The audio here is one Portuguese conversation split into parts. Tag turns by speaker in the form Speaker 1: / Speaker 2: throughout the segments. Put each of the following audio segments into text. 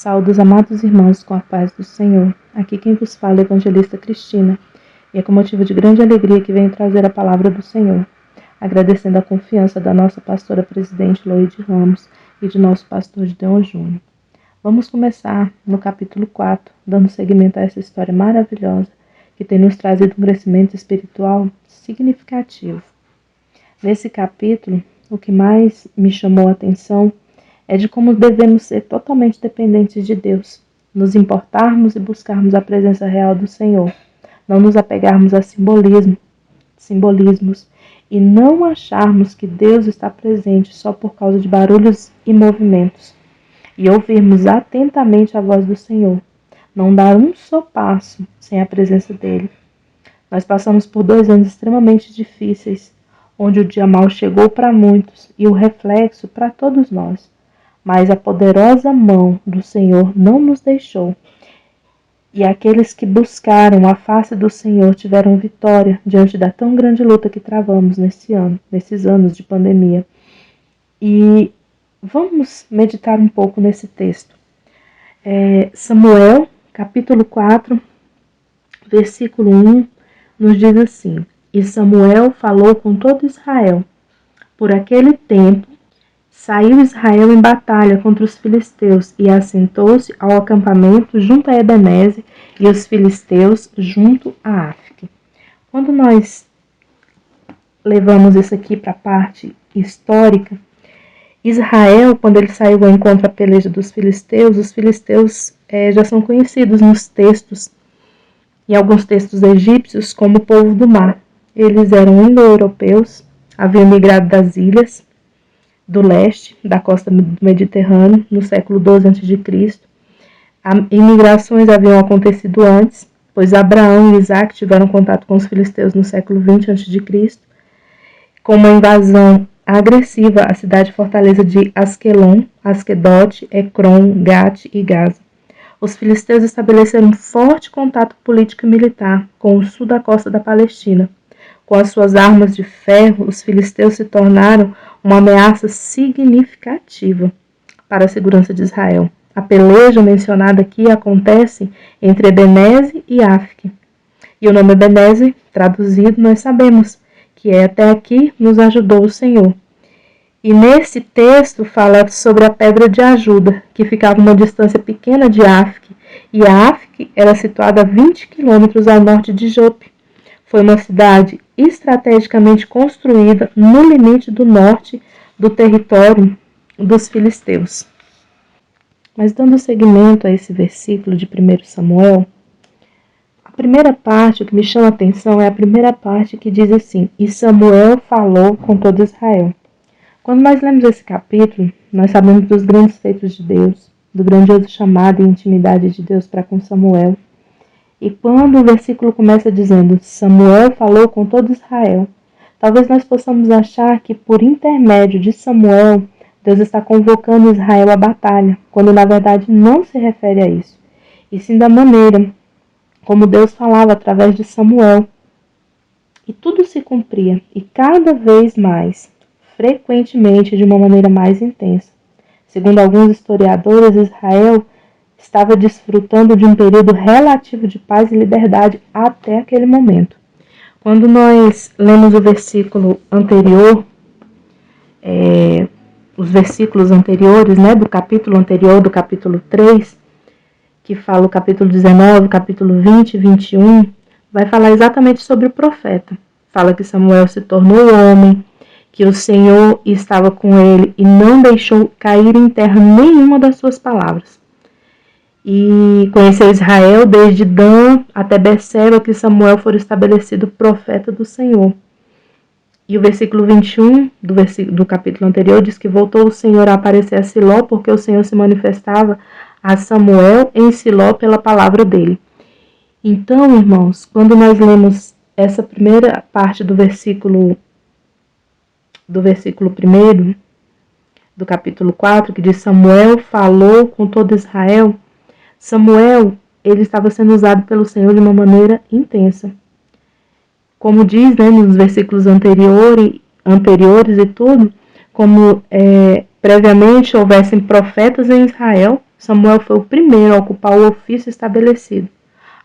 Speaker 1: Saúdo os amados irmãos com a paz do Senhor. Aqui quem vos fala é a evangelista Cristina, e é com motivo de grande alegria que venho trazer a palavra do Senhor, agradecendo a confiança da nossa pastora presidente Loide Ramos e de nosso pastor Gideon Júnior. Vamos começar no capítulo 4, dando seguimento a essa história maravilhosa que tem nos trazido um crescimento espiritual significativo. Nesse capítulo, o que mais me chamou a atenção é de como devemos ser totalmente dependentes de Deus, nos importarmos e buscarmos a presença real do Senhor, não nos apegarmos a simbolismos e não acharmos que Deus está presente só por causa de barulhos e movimentos, e ouvirmos atentamente a voz do Senhor, não dar um só passo sem a presença dEle. Nós passamos por 2 anos extremamente difíceis, onde o dia mau chegou para muitos e o reflexo para todos nós. Mas a poderosa mão do Senhor não nos deixou. E aqueles que buscaram a face do Senhor tiveram vitória diante da tão grande luta que travamos nesses anos de pandemia. E vamos meditar um pouco nesse texto. Samuel, capítulo 4, versículo 1, nos diz assim: E Samuel falou com todo Israel. Por aquele tempo, saiu Israel em batalha contra os filisteus e assentou-se ao acampamento junto a Ebenezer e os filisteus junto a África. Quando nós levamos isso aqui para a parte histórica, Israel, quando ele saiu ao encontro à peleja dos filisteus, os filisteus já são conhecidos nos textos, em alguns textos egípcios, como o povo do mar. Eles eram indo-europeus, haviam migrado das ilhas do leste, da costa do Mediterrâneo, no século XII a.C. Imigrações haviam acontecido antes, pois Abraão e Isaac tiveram contato com os filisteus no século XX a.C., com uma invasão agressiva à cidade-fortaleza de Asquelon, Asquedote, Ecrom, Gate e Gaza. Os filisteus estabeleceram um forte contato político e militar com o sul da costa da Palestina. Com as suas armas de ferro, os filisteus se tornaram uma ameaça significativa para a segurança de Israel. A peleja mencionada aqui acontece entre Ebenezer e África. E o nome Ebenezer, traduzido, nós sabemos que é até aqui nos ajudou o Senhor. E nesse texto fala sobre a pedra de ajuda, que ficava a uma distância pequena de África, e a África era situada a 20 quilômetros ao norte de Jope. Foi uma cidade estrategicamente construída no limite do norte do território dos filisteus. Mas dando seguimento a esse versículo de 1 Samuel, a primeira parte, o que me chama a atenção é a primeira parte que diz assim: E Samuel falou com todo Israel. Quando nós lemos esse capítulo, nós sabemos dos grandes feitos de Deus, do grandioso chamado e intimidade de Deus para com Samuel. E quando o versículo começa dizendo Samuel falou com todo Israel, talvez nós possamos achar que por intermédio de Samuel, Deus está convocando Israel à batalha, quando na verdade não se refere a isso, e sim da maneira como Deus falava através de Samuel. E tudo se cumpria, e cada vez mais, frequentemente de uma maneira mais intensa. Segundo alguns historiadores, Israel estava desfrutando de um período relativo de paz e liberdade até aquele momento. Quando nós lemos o versículo anterior, os versículos anteriores, do capítulo anterior, do capítulo 3, que fala o capítulo 19, capítulo 20 e 21, vai falar exatamente sobre o profeta. Fala que Samuel se tornou homem, que o Senhor estava com ele e não deixou cair em terra nenhuma das suas palavras. E conheceu Israel desde Dan até Berseba, que Samuel for estabelecido profeta do Senhor. E o versículo 21 do capítulo anterior diz que voltou o Senhor a aparecer a Siló, porque o Senhor se manifestava a Samuel em Siló pela palavra dele. Então, irmãos, quando nós lemos essa primeira parte do versículo 1 do capítulo 4, que diz Samuel falou com todo Israel, Samuel, ele estava sendo usado pelo Senhor de uma maneira intensa. Como diz, nos versículos anteriores e tudo, como previamente houvessem profetas em Israel, Samuel foi o primeiro a ocupar o ofício estabelecido.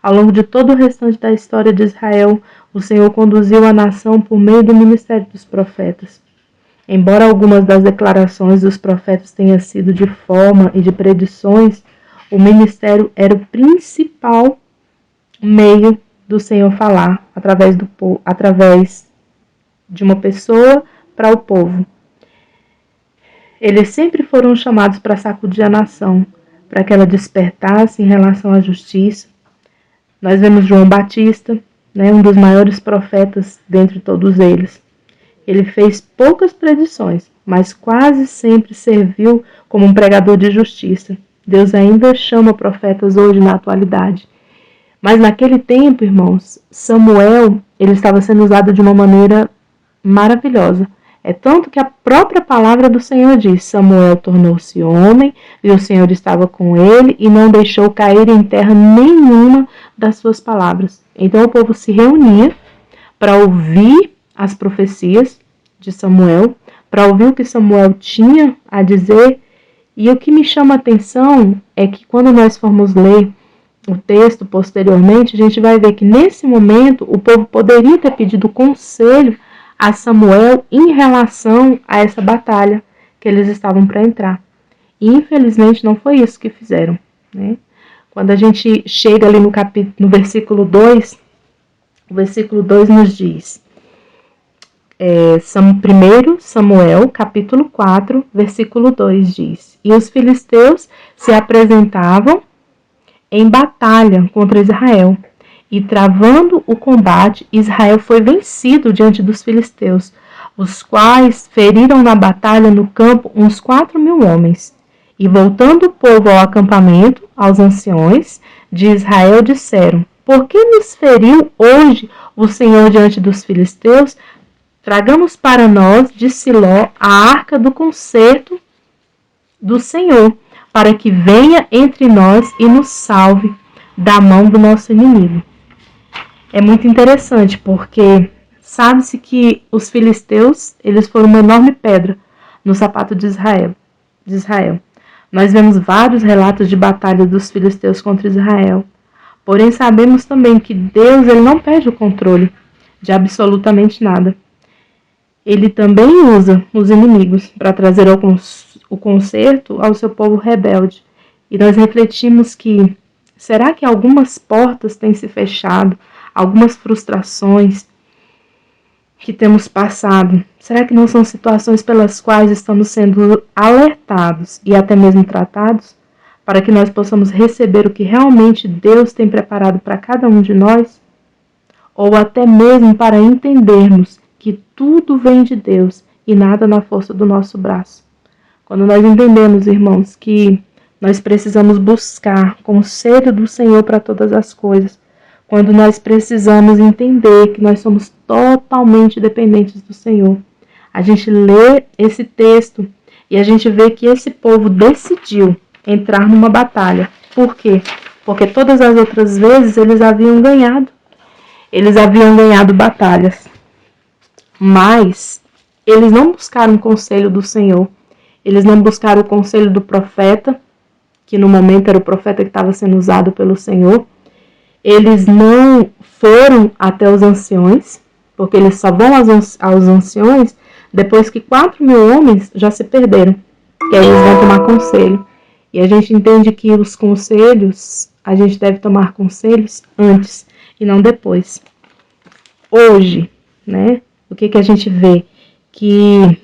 Speaker 1: Ao longo de todo o restante da história de Israel, o Senhor conduziu a nação por meio do ministério dos profetas. Embora algumas das declarações dos profetas tenham sido de forma e de predições, o ministério era o principal meio do Senhor falar através de uma pessoa para o povo. Eles sempre foram chamados para sacudir a nação, para que ela despertasse em relação à justiça. Nós vemos João Batista, um dos maiores profetas dentre todos eles. Ele fez poucas predições, mas quase sempre serviu como um pregador de justiça. Deus ainda chama profetas hoje na atualidade. Mas naquele tempo, irmãos, Samuel, ele estava sendo usado de uma maneira maravilhosa. É tanto que a própria palavra do Senhor diz: Samuel tornou-se homem, e o Senhor estava com ele, e não deixou cair em terra nenhuma das suas palavras. Então o povo se reunia para ouvir as profecias de Samuel, para ouvir o que Samuel tinha a dizer. E o que me chama a atenção é que quando nós formos ler o texto posteriormente, a gente vai ver que nesse momento o povo poderia ter pedido conselho a Samuel em relação a essa batalha que eles estavam para entrar. E infelizmente não foi isso que fizeram, né? Quando a gente chega ali no versículo 2, o versículo 2 nos diz, 1 Samuel, capítulo 4, versículo 2 diz: E os filisteus se apresentavam em batalha contra Israel. E travando o combate, Israel foi vencido diante dos filisteus, os quais feriram na batalha no campo uns 4.000 homens. E voltando o povo ao acampamento, aos anciões de Israel disseram: Por que nos feriu hoje o Senhor diante dos filisteus? Tragamos para nós de Siló a arca do concerto do Senhor, para que venha entre nós e nos salve da mão do nosso inimigo. É muito interessante, porque sabe-se que os filisteus, eles foram uma enorme pedra no sapato de Israel. Nós vemos vários relatos de batalha dos filisteus contra Israel. Porém, sabemos também que Deus, ele não perde o controle de absolutamente nada. Ele também usa os inimigos para trazer o conserto ao seu povo rebelde. E nós refletimos que, será que algumas portas têm se fechado? Algumas frustrações que temos passado, será que não são situações pelas quais estamos sendo alertados e até mesmo tratados, para que nós possamos receber o que realmente Deus tem preparado para cada um de nós? Ou até mesmo para entendermos que tudo vem de Deus e nada na força do nosso braço? Quando nós entendemos, irmãos, que nós precisamos buscar conselho do Senhor para todas as coisas, quando nós precisamos entender que nós somos totalmente dependentes do Senhor, a gente lê esse texto e a gente vê que esse povo decidiu entrar numa batalha. Por quê? Porque todas as outras vezes eles haviam ganhado. Eles haviam ganhado batalhas. Mas eles não buscaram o conselho do Senhor. Eles não buscaram o conselho do profeta, que no momento era o profeta que estava sendo usado pelo Senhor. Eles não foram até os anciões, porque eles só vão aos anciões depois que 4.000 homens já se perderam. E aí eles vão tomar conselho. E a gente entende que os conselhos, a gente deve tomar conselhos antes e não depois. Hoje, o que a gente vê? Que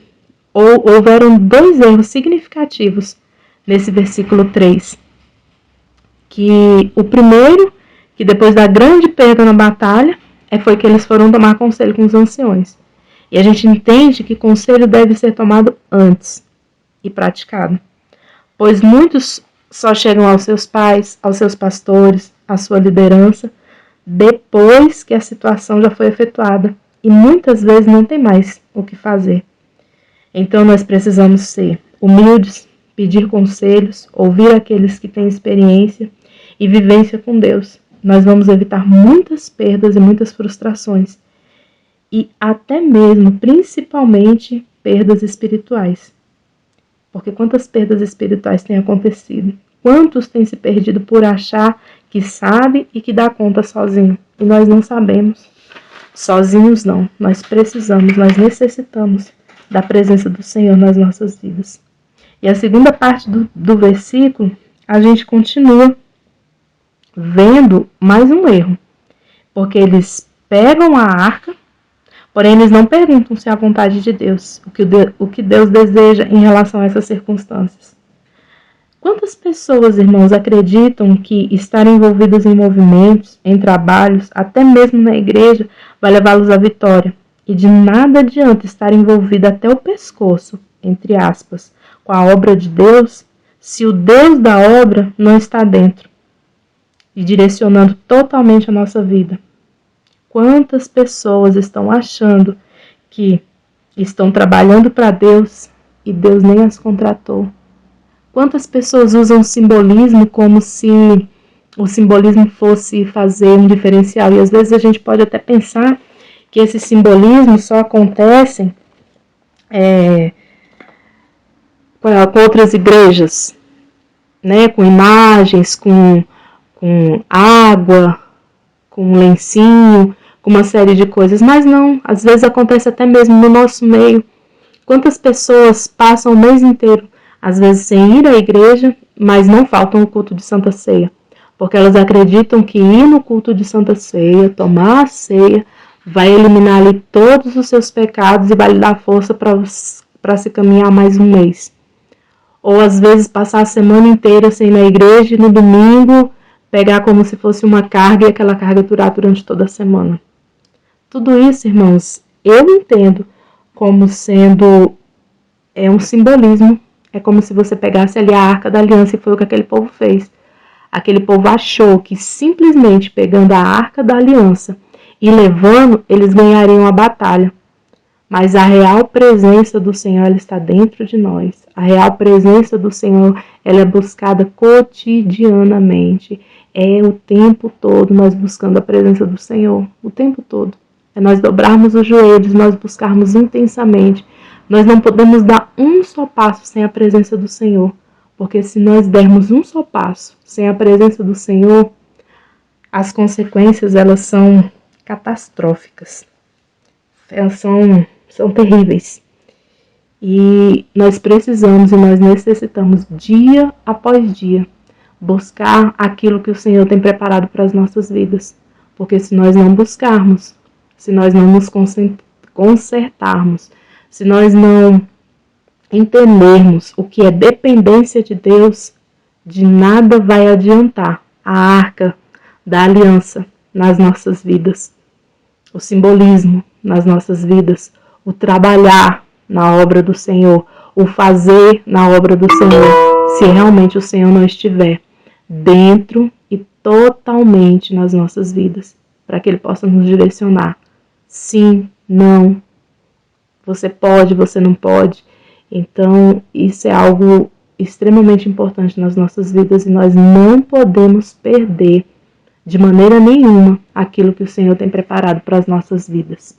Speaker 1: houveram 2 erros significativos nesse versículo 3. Que o primeiro, que depois da grande perda na batalha, foi que eles foram tomar conselho com os anciões. E a gente entende que conselho deve ser tomado antes e praticado. Pois muitos só chegam aos seus pais, aos seus pastores, à sua liderança, depois que a situação já foi efetuada. E muitas vezes não tem mais o que fazer. Então nós precisamos ser humildes, pedir conselhos, ouvir aqueles que têm experiência e vivência com Deus. Nós vamos evitar muitas perdas e muitas frustrações. E até mesmo, principalmente, perdas espirituais. Porque quantas perdas espirituais têm acontecido? Quantos têm se perdido por achar que sabe e que dá conta sozinho? E nós não sabemos. Sozinhos não. Nós precisamos, nós necessitamos da presença do Senhor nas nossas vidas. E a segunda parte do versículo, a gente continua vendo mais um erro. Porque eles pegam a arca, porém eles não perguntam se é a vontade de Deus, o que Deus deseja em relação a essas circunstâncias. Quantas pessoas, irmãos, acreditam que estar envolvidos em movimentos, em trabalhos, até mesmo na igreja, vai levá-los à vitória? E de nada adianta estar envolvido até o pescoço, entre aspas, com a obra de Deus, se o Deus da obra não está dentro e direcionando totalmente a nossa vida. Quantas pessoas estão achando que estão trabalhando para Deus e Deus nem as contratou? Quantas pessoas usam simbolismo como se o simbolismo fosse fazer um diferencial? E às vezes a gente pode até pensar que esses simbolismos só acontecem com outras igrejas, né? Com imagens, com água, com um lencinho, com uma série de coisas. Mas não, às vezes acontece até mesmo no nosso meio. Quantas pessoas passam o mês inteiro às vezes sem ir à igreja, mas não faltam o culto de Santa Ceia, porque elas acreditam que ir no culto de Santa Ceia, tomar a ceia, vai eliminar ali todos os seus pecados e vai lhe dar força para se caminhar mais um mês. Ou às vezes passar a semana inteira sem ir na igreja e no domingo pegar como se fosse uma carga e aquela carga durar durante toda a semana. Tudo isso, irmãos, eu entendo como sendo um simbolismo. É como se você pegasse ali a Arca da Aliança e foi o que aquele povo fez. Aquele povo achou que simplesmente pegando a Arca da Aliança e levando, eles ganhariam a batalha. Mas a real presença do Senhor, ela está dentro de nós. A real presença do Senhor, ela é buscada cotidianamente. É o tempo todo nós buscando a presença do Senhor. O tempo todo. É nós dobrarmos os joelhos, nós buscarmos intensamente. Nós não podemos dar um só passo sem a presença do Senhor, porque se nós dermos um só passo sem a presença do Senhor, as consequências elas são catastróficas, elas são terríveis. E nós precisamos e nós necessitamos dia após dia buscar aquilo que o Senhor tem preparado para as nossas vidas, porque se nós não buscarmos, se nós não nos consertarmos, se nós não entendermos o que é dependência de Deus, de nada vai adiantar a arca da aliança nas nossas vidas, o simbolismo nas nossas vidas, o trabalhar na obra do Senhor, o fazer na obra do Senhor, se realmente o Senhor não estiver dentro e totalmente nas nossas vidas, para que Ele possa nos direcionar. Sim, não. Você pode, você não pode. Então, isso é algo extremamente importante nas nossas vidas e nós não podemos perder de maneira nenhuma aquilo que o Senhor tem preparado para as nossas vidas.